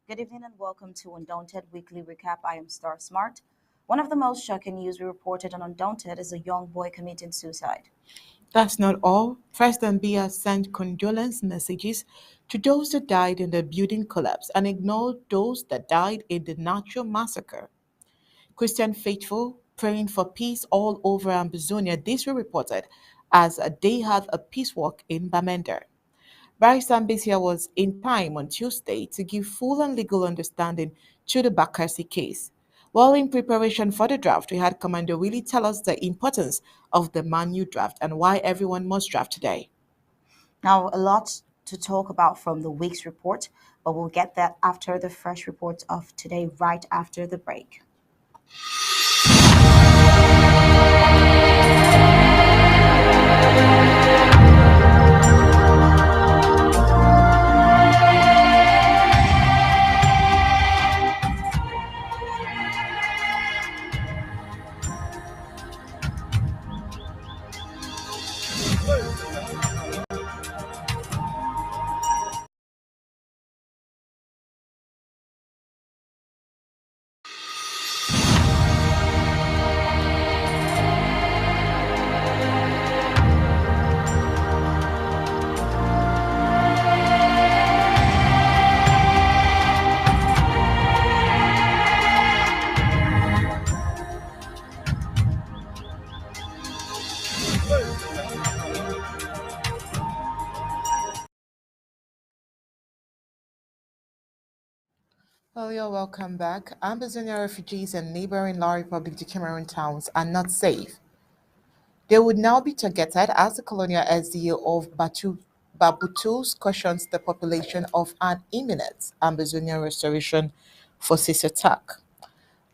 Good evening and welcome to Undaunted Weekly Recap. I am Star Smart. One of the most shocking news we reported on Undaunted is a young boy committing suicide. That's not all. President Biya sent condolence messages to those that died in the building collapse and ignored those that died in the natural massacre. Christian faithful praying for peace all over Amazonia, this was reported as they had a peace walk in Bamenda. Barrister Ambisia was in time on Tuesday to give full and legal understanding to the Bakassi case. While in preparation for the draft, we had Commander Willie tell us the importance of the Manu draft and why everyone must draft today. Now, a lot to talk about from the week's report, but we'll get that after the fresh reports of today, right after the break. Well, you're welcome back. Amazonia refugees and neighboring La Republic de Cameroon towns are not safe. They would now be targeted as the colonial SDA of Bambutus cautions the population of an imminent Amazonian restoration forces attack.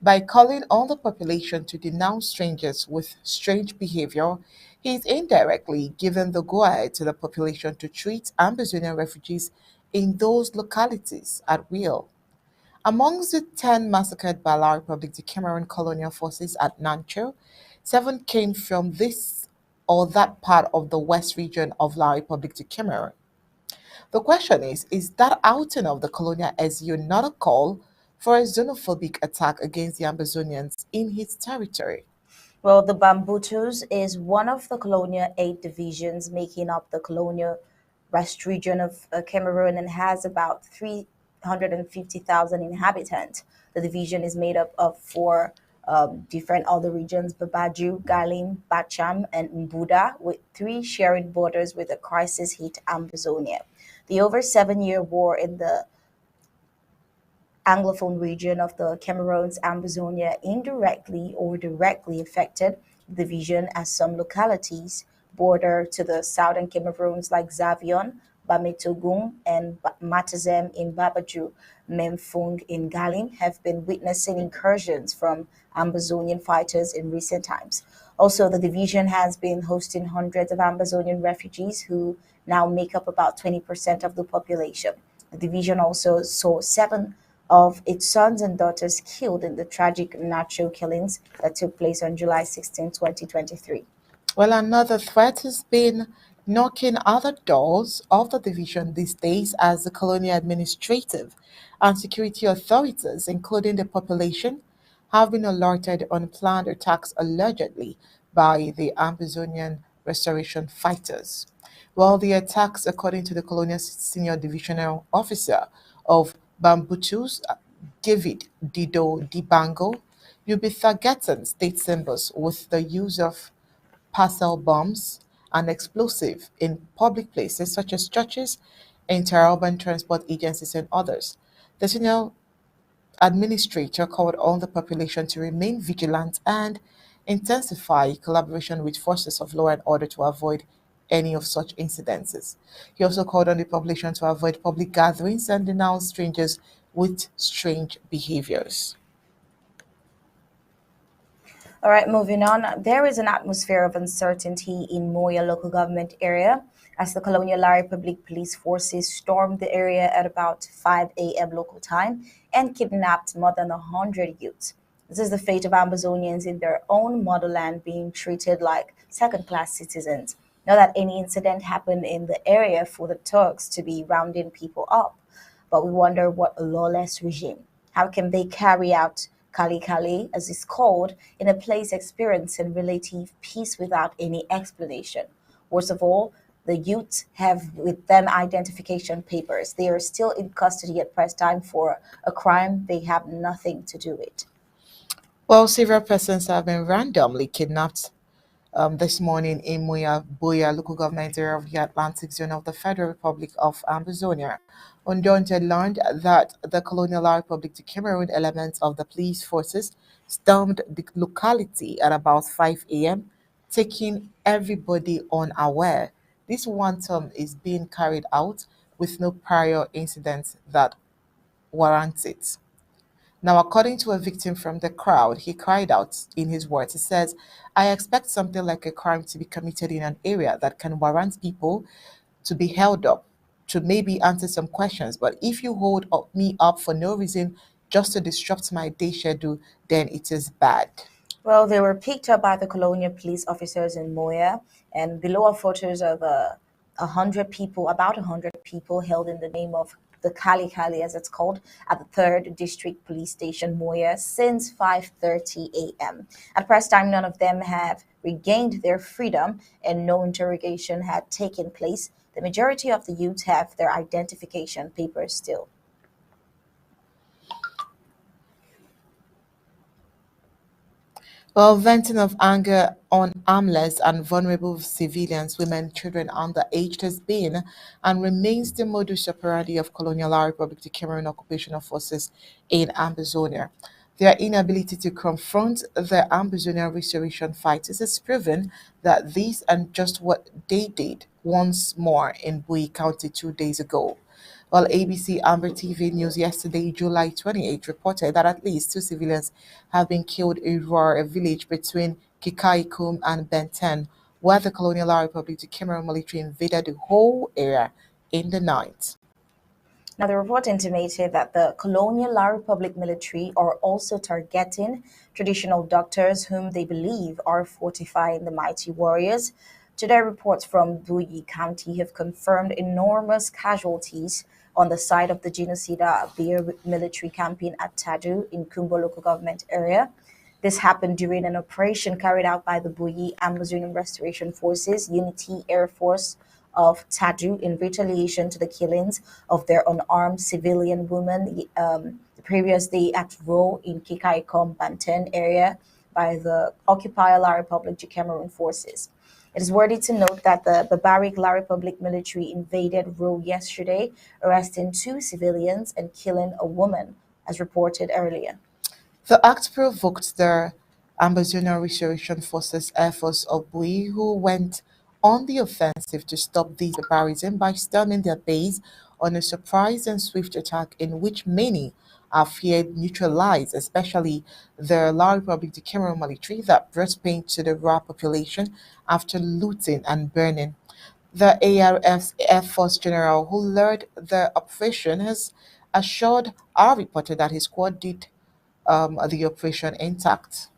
By calling on the population to denounce strangers with strange behavior, he is indirectly giving the go ahead to the population to treat Amazonian refugees in those localities at will. Amongst the 10 massacred by La Republic the Cameroon colonial forces at Nancho, 7 came from this or that part of the west region of La Republic the Cameroon. The question is that outing of the colonial SU not a call for a xenophobic attack against the Amazonians in his territory? Well, the Bambutus is one of the colonial eight divisions making up the colonial west region of Cameroon and has about 350,000 inhabitants. The division is made up of four different other regions: Babaju, Galim, Bacham, and Mbuda, with three sharing borders with the crisis hit Amazonia. The over 7 year war in the Anglophone region of the Cameroon's Amazonia indirectly or directly affected the division as some localities border to the southern Cameroons like Zavion, Bametogum, and Matazem in Babaju, Memphung in Galim have been witnessing incursions from Amazonian fighters in recent times. Also, the division has been hosting hundreds of Amazonian refugees who now make up about 20% of the population. The division also saw seven of its sons and daughters killed in the tragic natural killings that took place on July 16, 2023. Well, another threat has been knocking at the doors of the division these days as the colonial administrative and security authorities, including the population, have been alerted on planned attacks allegedly by the Amazonian restoration fighters. Well, the attacks, according to the colonial senior divisional officer of Bambutus, David Dido Dibango, will be targeting state symbols with the use of parcel bombs, and explosive in public places such as churches, interurban transport agencies, and others. The senior administrator called on the population to remain vigilant and intensify collaboration with forces of law and order to avoid any of such incidences. He also called on the population to avoid public gatherings and denounce strangers with strange behaviors. All right, moving on. There is an atmosphere of uncertainty in Moya local government area as the Colonial La Republic police forces stormed the area at about 5 a.m. local time and kidnapped more than 100 youths. This is the fate of Amazonians in their own motherland being treated like second class citizens. Not that any incident happened in the area for the Turks to be rounding people up. but we wonder what a lawless regime. How can they carry out Kali Kali, as it's called, in a place experiencing relative peace without any explanation? Worst of all, the youths have with them identification papers. They are still in custody at press time for a crime they have nothing to do with. Well, several persons have been randomly kidnapped this morning in Moya local government area of the Atlantic zone of the Federal Republic of Amazonia. Undaunted learned that the Colonial Republic of Cameroon elements of the police forces stormed the locality at about 5 a.m., taking everybody unaware. This wanton is being carried out with no prior incidents that warrants it. Now, according to a victim from the crowd, he cried out in his words. He says, I expect something like a crime to be committed in an area that can warrant people to be held up, to maybe answer some questions. But if you me up for no reason, just to disrupt my day schedule, then it is bad. Well, they were picked up by the colonial police officers in Moya, and below are photos of about 100 people held in the name of the Kali Kali, as it's called, at the third district police station Moya since 5:30 a.m. At press time, none of them have regained their freedom, and no interrogation had taken place. The majority of the youth have their identification papers still. While venting of anger on armless and vulnerable civilians, women, children, underaged has been and remains the modus operandi of colonial Republic of Cameroon occupational forces in Amazonia. Their inability to confront the Amazonian restoration fighters has proven that these are just what they did once more in Bui County 2 days ago. While ABC Amber TV News yesterday, July 28, reported that at least two civilians have been killed in Roar, a village between Kikaikum and Benten, where the Colonial Republic of Cameroon military invaded the whole area in the night. Now, the report intimated that the colonial La Republic military are also targeting traditional doctors whom they believe are fortifying the mighty warriors. Today, reports from Bui County have confirmed enormous casualties on the side of the Genocida Beer military campaign at Tadu in Kumbo local government area. This happened during an operation carried out by the Buyi Amazonian Restoration Forces Unity Air Force of Tadu in retaliation to the killings of their unarmed civilian women the previous day at Ro in Kikaikom Banten area by the Occupier La Republic de Cameroon forces. It is worthy to note that the barbaric La Republic military invaded Ro yesterday, arresting two civilians and killing a woman, as reported earlier. The act provoked the Amazonian Restoration Forces Air Force of Bui, who went on the offensive to stop these barbarism by storming their base on a surprise and swift attack in which many are feared neutralized, especially the La Republic de Cameroon military that brought pain to the raw population after looting and burning. The ARF's Air Force general who led the operation has assured our reporter that his squad did the operation intact.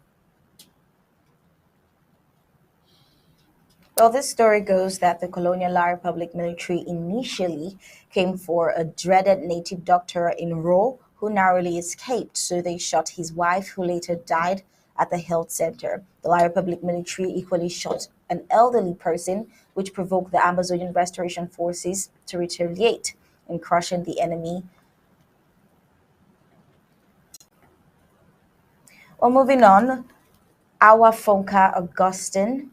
Well, this story goes that the Colonial La Republic military initially came for a dreaded native doctor in Ro who narrowly escaped, so they shot his wife, who later died at the health center. The La Republic military equally shot an elderly person, which provoked the Amazonian Restoration Forces to retaliate in crushing the enemy. Well, moving on, our Fonka Augustine,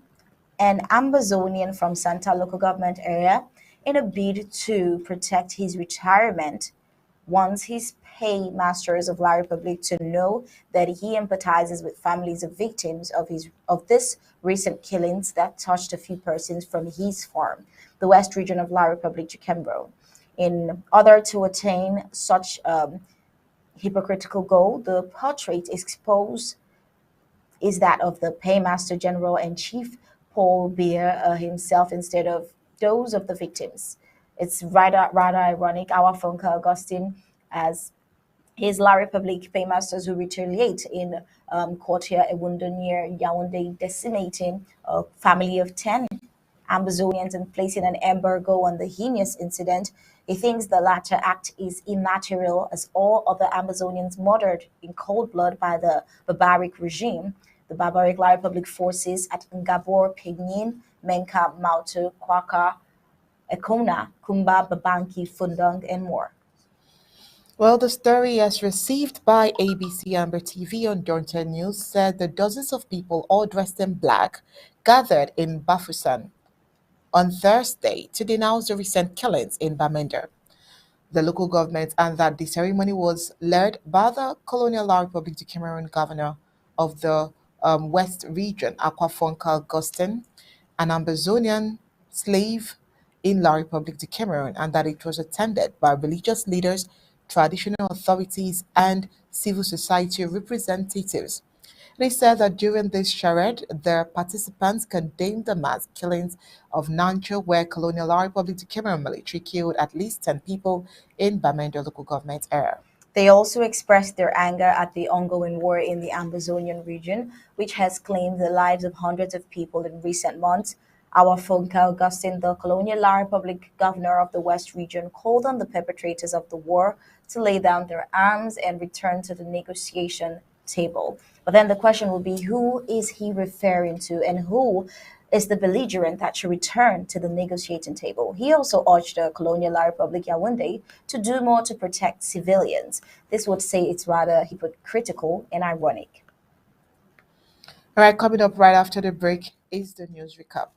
an Amazonian from Santa local government area, in a bid to protect his retirement, wants his paymasters of La Republic to know that he empathizes with families of victims of this recent killings that touched a few persons from his farm, the west region of La Republic de Cameroon. In order to attain such hypocritical goal, the portrait expose is that of the paymaster general and chief Paul Beer himself instead of those of the victims. It's rather ironic. Our Fonka Augustine, as his La Republique paymasters who retaliate in Quartier Ewundo near Yaoundé, decimating a family of 10. Ambazonians and placing an embargo on the heinous incident. He thinks the latter act is immaterial as all other Amazonians murdered in cold blood by the barbaric regime. The barbaric La Republic forces at Ngabor, Pignin, Menka, Mautu, Kwaka, Ekona, Kumba, Babanki, Fundang, and more. Well, the story, as received by ABC Amber TV on Dawnton News, said that dozens of people, all dressed in black, gathered in Bafusan on Thursday to denounce the recent killings in Bamenda, the local government, and that the ceremony was led by the Colonial La Republic du Cameroon governor of the West region, Aquafonka Augustin, an Amazonian slave in La Republic du Cameroon, and that it was attended by religious leaders, traditional authorities, and civil society representatives. They said that during this charade, the participants condemned the mass killings of Nancho, where Colonial La Republic du Cameroon military killed at least 10 people in Bamenda local government area. They also expressed their anger at the ongoing war in the Amazonian region, which has claimed the lives of hundreds of people in recent months. Our Fonka Augustine, the Colonial La Republic governor of the West region, called on the perpetrators of the war to lay down their arms and return to the negotiation table. But then the question will be, who is he referring to, and who is the belligerent that should return to the negotiating table? He also urged the Colonial La Republic Yaoundé to do more to protect civilians. This would say it's rather hypocritical and ironic. All right, coming up right after the break is the news recap.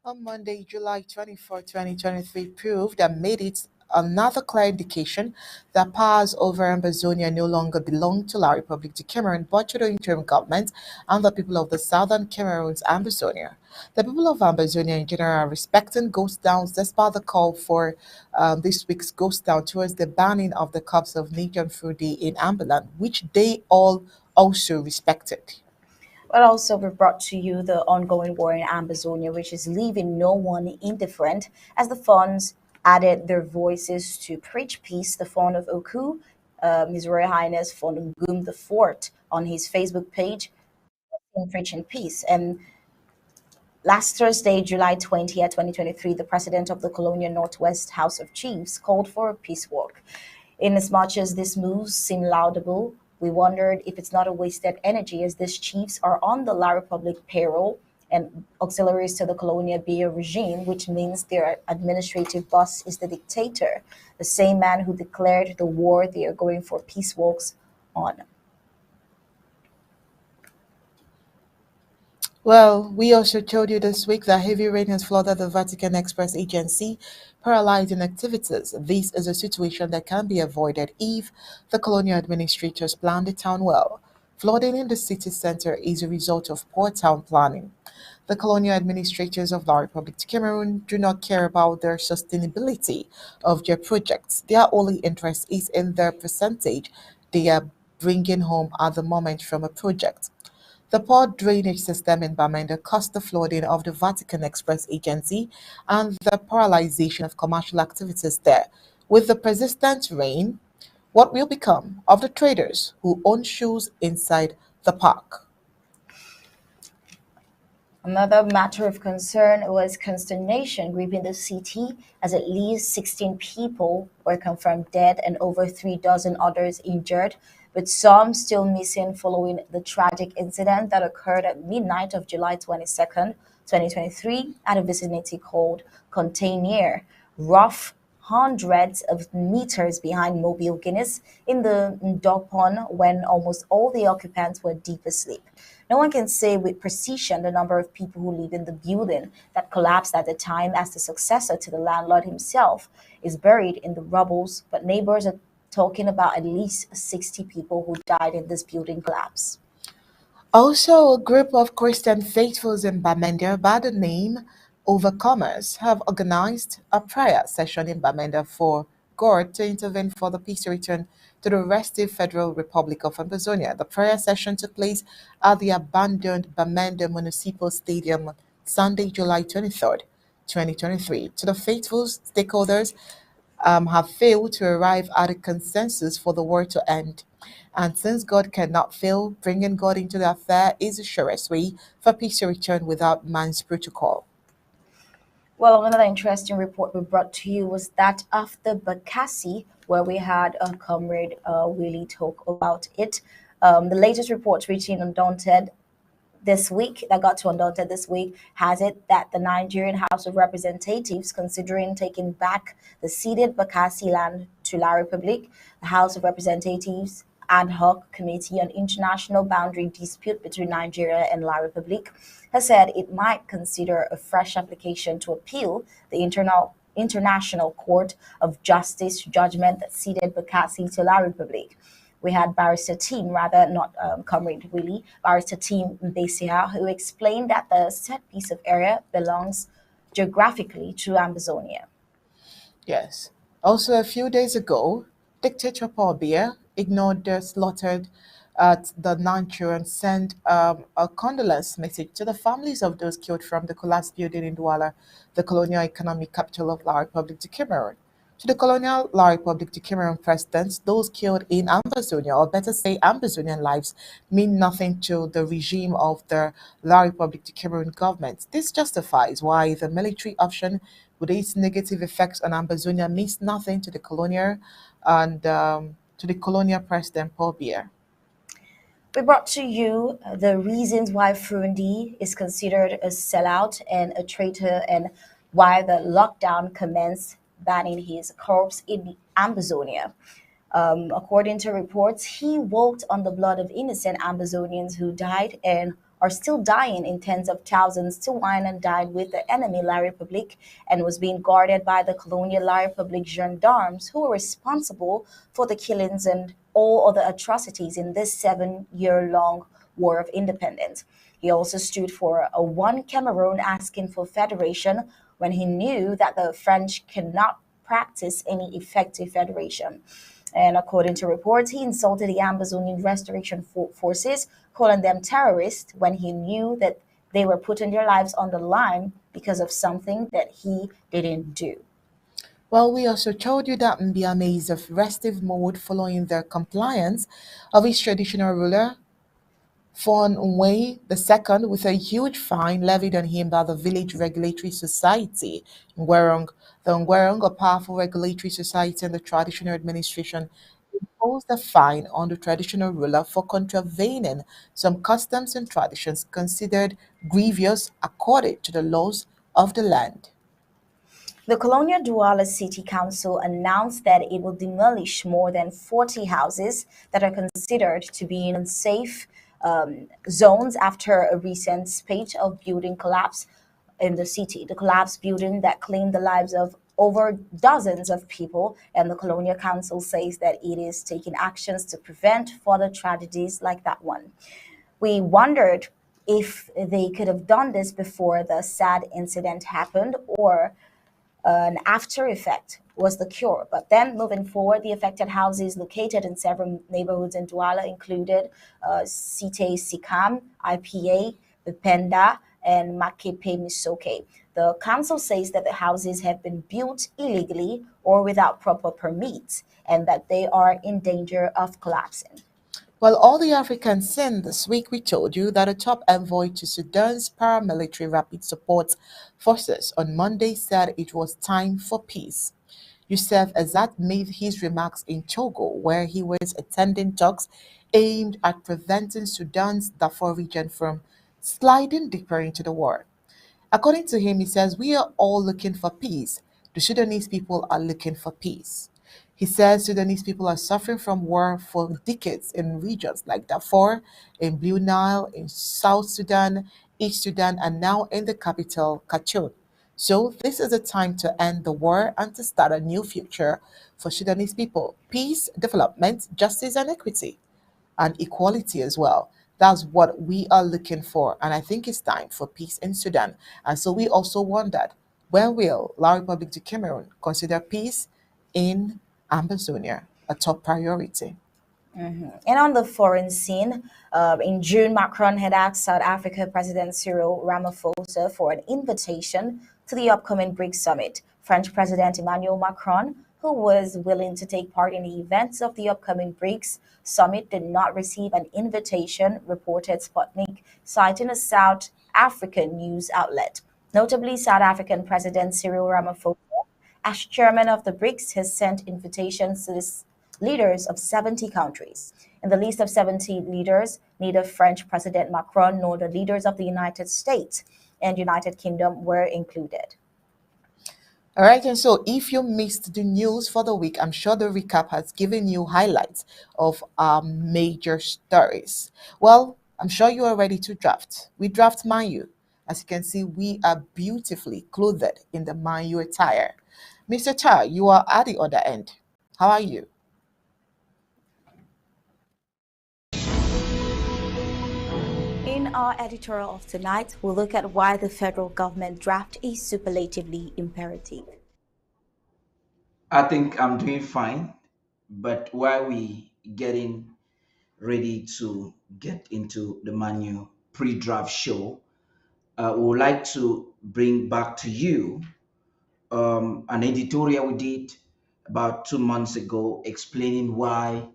On Monday, July 24, 2023, proved and made it another clear indication that powers over Ambazonia no longer belong to La Republic de Cameroon but to the interim government and the people of the southern Cameroon's Ambazonia. The people of Ambazonia in general are respecting ghost downs despite the call for this week's ghost down towards the banning of the cups of Nigerian Fruit Day in Ambaland, which they all also respected. But also, we brought to you the ongoing war in Amazonia, which is leaving no one indifferent as the funds added their voices to preach peace. The fond of Oku, His Royal Highness Fondungum the Fort, on his Facebook page, in preaching peace. And last Thursday, July 20th, 2023, the president of the Colonial Northwest House of Chiefs called for a peace walk. Inasmuch as these moves seem laudable, we wondered if it's not a wasted energy as these chiefs are on the La Republic payroll and auxiliaries to the Colonia Bio regime, which means their administrative boss is the dictator, the same man who declared the war they are going for peace walks on. Well, we also told you this week that heavy rain has flooded the Vatican Express Agency, paralyzing activities. This is a situation that can be avoided if the colonial administrators plan the town well. Flooding in the city center is a result of poor town planning. The colonial administrators of the Republic of Cameroon do not care about the sustainability of their projects. Their only interest is in the percentage they are bringing home at the moment from a project. The poor drainage system in Bamenda caused the flooding of the Vatican Express Agency and the paralyzation of commercial activities there. With the persistent rain, what will become of the traders who own shoes inside the park? Another matter of concern was consternation gripping the city as at least 16 people were confirmed dead and over 3 dozen others injured, with some still missing following the tragic incident that occurred at midnight of July 22nd, 2023, at a vicinity called Container. Rough hundreds of meters behind Mobile Guinness in the Ndopon when almost all the occupants were deep asleep. No one can say with precision the number of people who live in the building that collapsed at the time, as the successor to the landlord himself is buried in the rubbles, but neighbors are talking about at least 60 people who died in this building collapse. Also, a group of Christian faithfuls in Bamenda by the name Overcomers have organized a prayer session in Bamenda for God to intervene for the peace to return to the restive Federal Republic of Amazonia. The prayer session took place at the abandoned Bamenda Municipal Stadium on Sunday, July 23rd, 2023. To the faithful stakeholders have failed to arrive at a consensus for the war to end. And since God cannot fail, bringing God into the affair is the surest way for peace to return without man's protocol. Well, another interesting report we brought to you was that after Bakassi, where we had a comrade Willie talk about it, the latest report reaching Undaunted this week that got to Undaunted this week has it that the Nigerian House of Representatives considering taking back the ceded Bakassi land to La Republique. The House of Representatives ad hoc committee on international boundary dispute between Nigeria and La Republique has said it might consider a fresh application to appeal the International Court of Justice judgment that ceded Bakassi to La Republique. We had Barrister Team, rather not Comrade Willie, Barrister Team Mbesia, who explained that the set piece of area belongs geographically to Amazonia. Yes. Also, a few days ago, dictator Paul Biya ignored the slaughtered at the Nanchu and sent a condolence message to the families of those killed from the collapsed building in Douala, the colonial economic capital of La Republic de Cameroon. To the colonial La Republic de Cameroon presidents, those killed in Ambazonia, or better say Ambazonian lives, mean nothing to the regime of the La Republic de Cameroon government. This justifies why the military option, with its negative effects on Ambazonia, means nothing to the colonial and to the colonial president Paul Biya. We brought to you the reasons why Furundi is considered a sellout and a traitor, and why the lockdown commenced banning his corpse in Amazonia. According to reports, he walked on the blood of innocent Amazonians who died and are still dying in tens of thousands to wine and dine with the enemy La République, and was being guarded by the colonial La République gendarmes who were responsible for the killings and all other atrocities in this 7 year long war of independence. He also stood for a one Cameroon, asking for federation when he knew that the French cannot practice any effective federation. And according to reports, he insulted the Amazonian Restoration Forces, calling them terrorists when he knew that they were putting their lives on the line because of something that he didn't do. Well, we also told you that Mbiame is of restive mode following the compliance of his traditional ruler, Fonwe II, with a huge fine levied on him by the Village Regulatory Society, Ngwerong. The Ngwerong, a powerful regulatory society and the traditional administration, imposed a fine on the traditional ruler for contravening some customs and traditions considered grievous according to the laws of the land. The Colonial Douala City Council announced that it will demolish more than 40 houses that are considered to be in unsafe zones after a recent spate of building collapse in the city. The collapsed building that claimed the lives of over dozens of people, and the Colonial Council says that it is taking actions to prevent further tragedies like that one. We wondered if they could have done this before the sad incident happened, or an after effect was the cure. But then moving forward, the affected houses located in several neighborhoods in Douala included Site Sikam, IPA, Bipenda, and Makepe Misoke. The council says that the houses have been built illegally or without proper permits, and that they are in danger of collapsing. While all the Africans sinned this week, we told you that a top envoy to Sudan's paramilitary rapid support forces on Monday said it was time for peace. Youssef Azat made his remarks in Togo, where he was attending talks aimed at preventing Sudan's Darfur region from sliding deeper into the war. According to him, he says, we are all looking for peace. The Sudanese people are looking for peace. He says Sudanese people are suffering from war for decades in regions like Darfur, in Blue Nile, in South Sudan, East Sudan, and now in the capital, Khartoum. So this is a time to end the war and to start a new future for Sudanese people. Peace, development, justice, and equity and equality as well. That's what we are looking for. And I think it's time for peace in Sudan. And so we also wondered, when will La Republic du Cameroon consider peace in Ambazonia a top priority? And on the foreign scene, in June, Macron had asked South Africa President Cyril Ramaphosa for an invitation to the upcoming BRICS summit. French President Emmanuel Macron, who was willing to take part in the events of the upcoming BRICS summit, did not receive an invitation, reported Sputnik, citing a South African news outlet. Notably, South African President Cyril Ramaphosa, as chairman of the BRICS, has sent invitations to the leaders of 70 countries. In the list of 70 leaders, neither French President Macron nor the leaders of the United States and United Kingdom were included. All right, and so if you missed the news for the week, I'm sure the recap has given you highlights of our major stories. Well, I'm sure you are ready to draft. We draft Manu. As you can see, we are beautifully clothed in the Manu attire. Mr. Tarh, you are at the other end. How are you? In our editorial of tonight, we'll look at why the federal government draft is superlatively imperative. I think I'm doing fine, but while we getting ready to get into the Manu pre-draft show, we would like to bring back to you an editorial we did about 2 months ago explaining why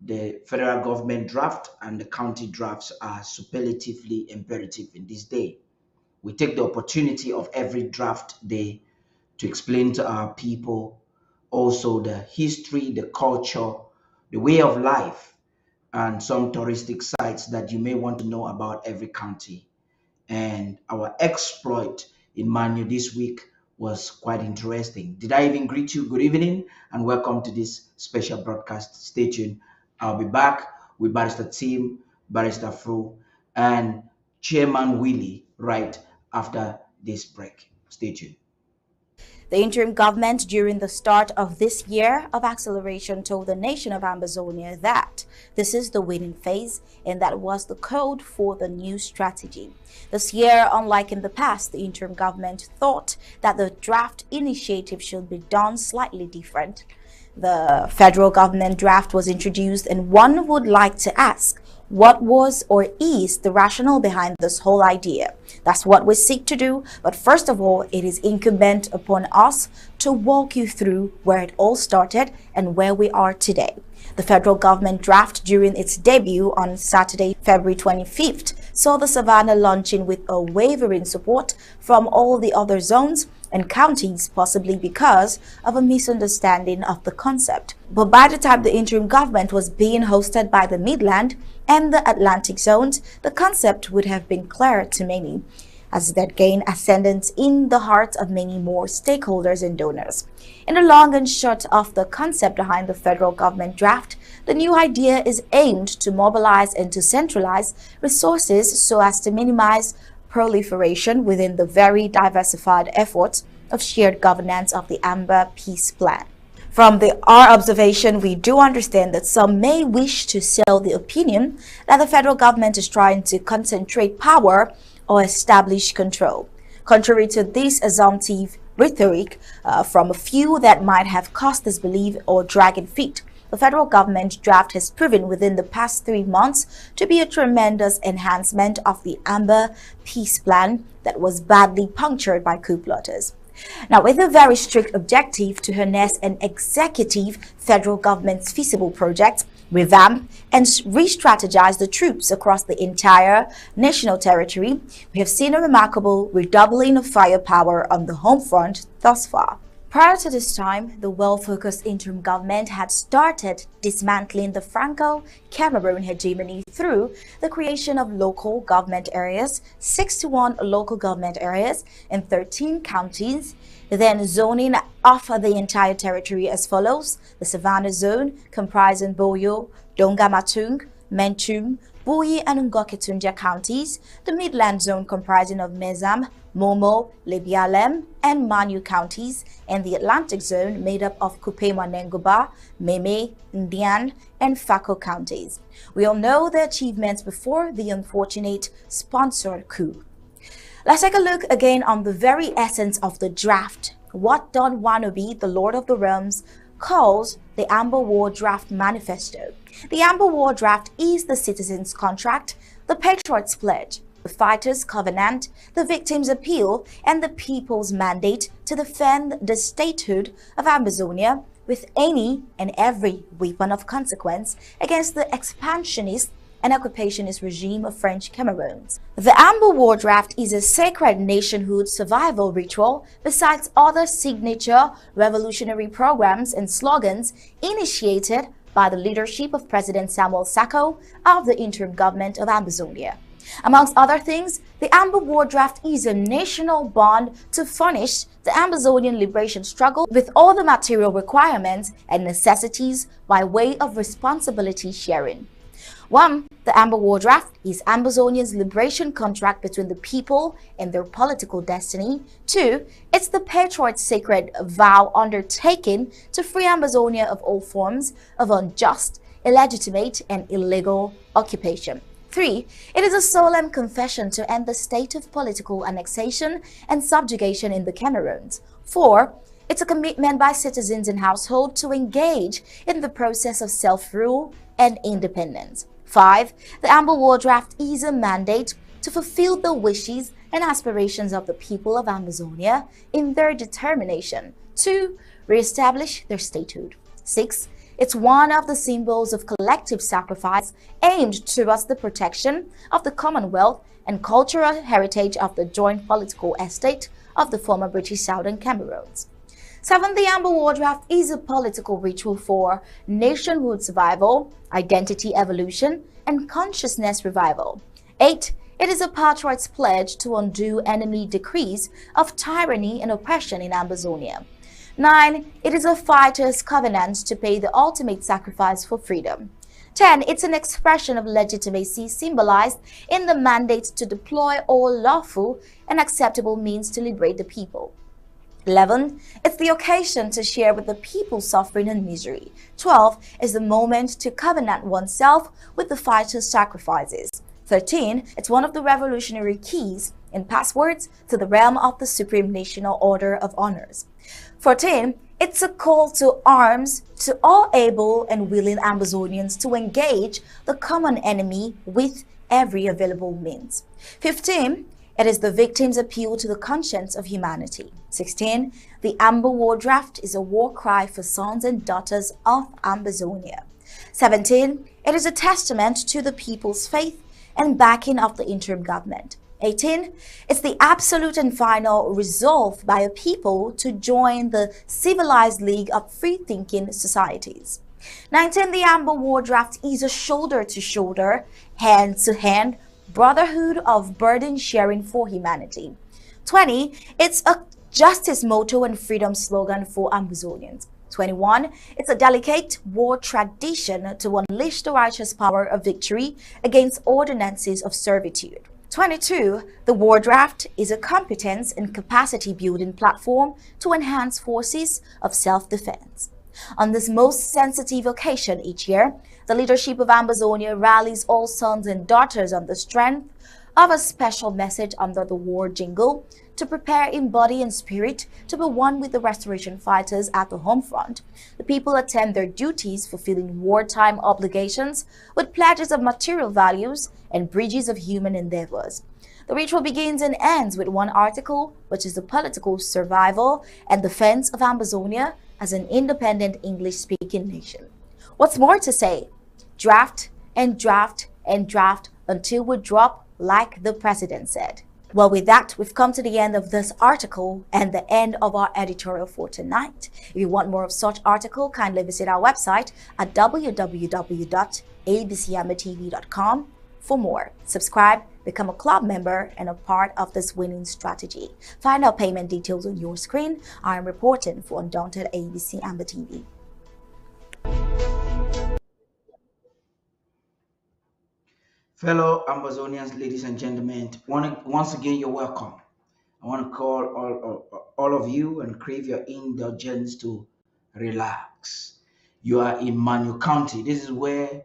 the federal government draft and the county drafts are superlatively imperative in this day. We take the opportunity of every draft day to explain to our people also the history, the culture, the way of life, and some touristic sites that you may want to know about every county. And our exploit in Manu this week was quite interesting. Did I even greet you? Good evening and welcome to this special broadcast. Stay tuned. I'll be back with Barrister Tim, Barrister Fro, and Chairman Willie right after this break. Stay tuned. The interim government during the start of this year of acceleration told the nation of Amazonia that this is the winning phase and that was the code for the new strategy. This year, unlike in the past, the interim government thought that the draft initiative should be done slightly different. The federal government draft was introduced and one would like to ask, what was or is the rationale behind this whole idea? That's what we seek to do, but first of all, it is incumbent upon us to walk you through where it all started and where we are today. The federal government draft during its debut on Saturday, February 25th, saw the Savannah launching with a wavering support from all the other zones and counties, possibly because of a misunderstanding of the concept. But by the time the interim government was being hosted by the Midland and the Atlantic zones, the concept would have been clear to many, as it had gained ascendance in the hearts of many more stakeholders and donors. In the long and short of the concept behind the federal government draft, the new idea is aimed to mobilize and to centralize resources so as to minimize proliferation within the very diversified efforts of shared governance of the Amber Peace Plan. From our observation, we do understand that some may wish to sell the opinion that the federal government is trying to concentrate power or establish control. Contrary to this assumptive rhetoric from a few that might have caused disbelief or dragging feet, the federal government draft has proven within the past 3 months to be a tremendous enhancement of the Amber Peace Plan that was badly punctured by coup plotters. Now, with a very strict objective to harness an executive federal government's feasible project, revamp and re-strategize the troops across the entire national territory, we have seen a remarkable redoubling of firepower on the home front thus far. Prior to this time, the well-focused interim government had started dismantling the Franco-Cameroon hegemony through the creation of local government areas, 61 local government areas in 13 counties, then zoning off the entire territory as follows: the Savannah Zone, comprising Boyo, Dongamatung, Menchum, Boyi and Ngoketunja counties, the Midland Zone comprising of Mezam, Momo, Lebialem, and Manu counties, and the Atlantic Zone made up of Kupema Nengoba, Meme, Ndian, and Fako counties. We all know the achievements before the unfortunate sponsored coup. Let's take a look again on the very essence of the draft. What Don Wannabe, the Lord of the Realms, calls the Amber War Draft Manifesto. The Amber War Draft is the citizens' contract, the patriots' pledge, the fighters' covenant, the victims' appeal, and the people's mandate to defend the statehood of Amazonia with any and every weapon of consequence against the expansionist and occupationist regime of French Cameroons. The Amber War Draft is a sacred nationhood survival ritual besides other signature revolutionary programs and slogans initiated by the leadership of President Samuel Sako of the interim government of Amazonia. Amongst other things, the Amber War Draft is a national bond to furnish the Amazonian liberation struggle with all the material requirements and necessities by way of responsibility sharing. 1. The Amber War Draft is Amazonia's liberation contract between the people and their political destiny. 2. It's the patriots' sacred vow undertaken to free Amazonia of all forms of unjust, illegitimate, and illegal occupation. 3. It is a solemn confession to end the state of political annexation and subjugation in the Cameroons. 4. It's a commitment by citizens and households to engage in the process of self-rule and independence. 5. The Amber War Draft is a mandate to fulfill the wishes and aspirations of the people of Amazonia in their determination to re-establish their statehood. 6. It's one of the symbols of collective sacrifice aimed towards the protection of the Commonwealth and cultural heritage of the joint political estate of the former British Southern Cameroons. 7. The Amber War Draft is a political ritual for nationhood survival, identity evolution, and consciousness revival. 8. It is a patriot's pledge to undo enemy decrees of tyranny and oppression in Amazonia. 9. It is a fighter's covenant to pay the ultimate sacrifice for freedom. 10. It's an expression of legitimacy symbolized in the mandate to deploy all lawful and acceptable means to liberate the people. 11. It's the occasion to share with the people suffering and misery. 12. Is the moment to covenant oneself with the fighter's sacrifices. 13. It's one of the revolutionary keys and passwords to the realm of the Supreme National Order of Honors. 14. It's a call to arms to all able and willing Amazonians to engage the common enemy with every available means. 15. It is the victim's appeal to the conscience of humanity. 16. The Amber War Draft is a war cry for sons and daughters of Amazonia. 17. It is a testament to the people's faith and backing of the interim government. 18. It's the absolute and final resolve by a people to join the civilized league of free-thinking societies. 19. The Amber War Draft is a shoulder-to-shoulder, hand-to-hand brotherhood of burden sharing for humanity. 20. It's a justice motto and freedom slogan for Amazonians. 21. It's a delicate war tradition to unleash the righteous power of victory against ordinances of servitude. 22. The War Draft is a competence and capacity building platform to enhance forces of self-defense. On this most sensitive occasion each year, the leadership of Amazonia rallies all sons and daughters on the strength of a special message under the war jingle to prepare in body and spirit to be one with the restoration fighters at the home front. The people attend their duties fulfilling wartime obligations with pledges of material values and bridges of human endeavors. The ritual begins and ends with one article, which is the political survival and defense of Amazonia as an independent English-speaking nation. What's more to say? Draft and draft and draft until we drop, like the president said. Well, with that, we've come to the end of this article and the end of our editorial for tonight. If you want more of such article, kindly visit our website at www.abcambertv.com for more. Subscribe, become a club member, and a part of this winning strategy. Find our payment details on your screen. I am reporting for Undaunted ABC Amber TV. Fellow Amazonians, ladies and gentlemen, once again, you're welcome. I want to call all of you and crave your indulgence to relax. You are in Manu County. This is where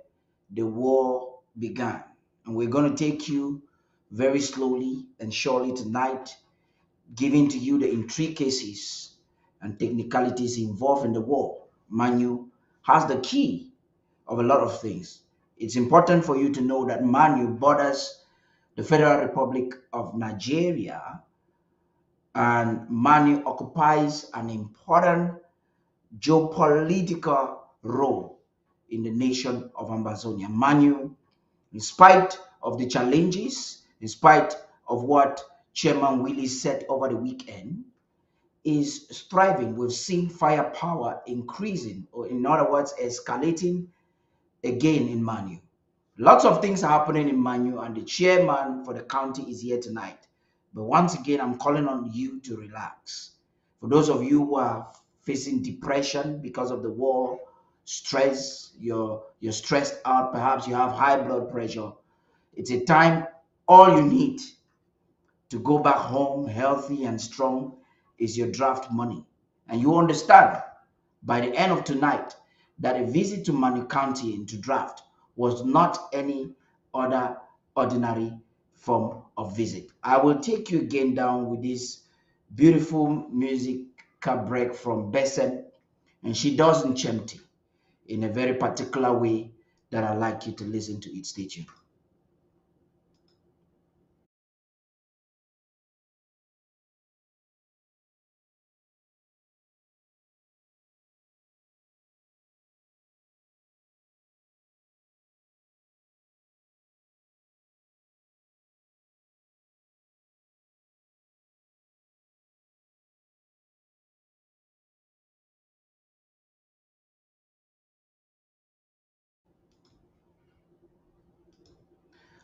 the war began. And we're going to take you very slowly and surely tonight, giving to you the intricacies and technicalities involved in the war. Manu has the key of a lot of things. It's important for you to know that Manu borders the Federal Republic of Nigeria, and Manu occupies an important geopolitical role in the nation of Amazonia. Manu, in spite of the challenges, in spite of what Chairman Willie said over the weekend, is thriving. We've seen firepower increasing, or in other words, escalating again in Manu. Lots of things are happening in Manu, and the chairman for the county is here tonight. But once again, I'm calling on you to relax. For those of you who are facing depression because of the war, stress, you're stressed out, perhaps you have high blood pressure, it's a time all you need to go back home healthy and strong is your draft money. And you understand by the end of tonight that a visit to Manu County and to draft was not any other ordinary form of visit. I will take you again down with this beautiful musical break from Besson, and she does Nchemti in a very particular way that I like you to listen to it. Stay tuned.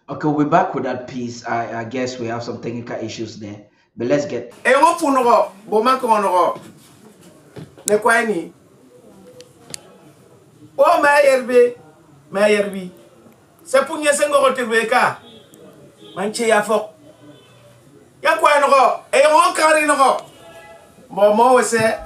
Okay, we're back with that piece. I guess we have some technical issues there, but let's get. Engo punogo, boma konogo. Ne kwaini. O mayerbi. Sepunya sengo hotelbeka. Manche ya fok. Ya kwainogo, engo kari nogo. Momo wese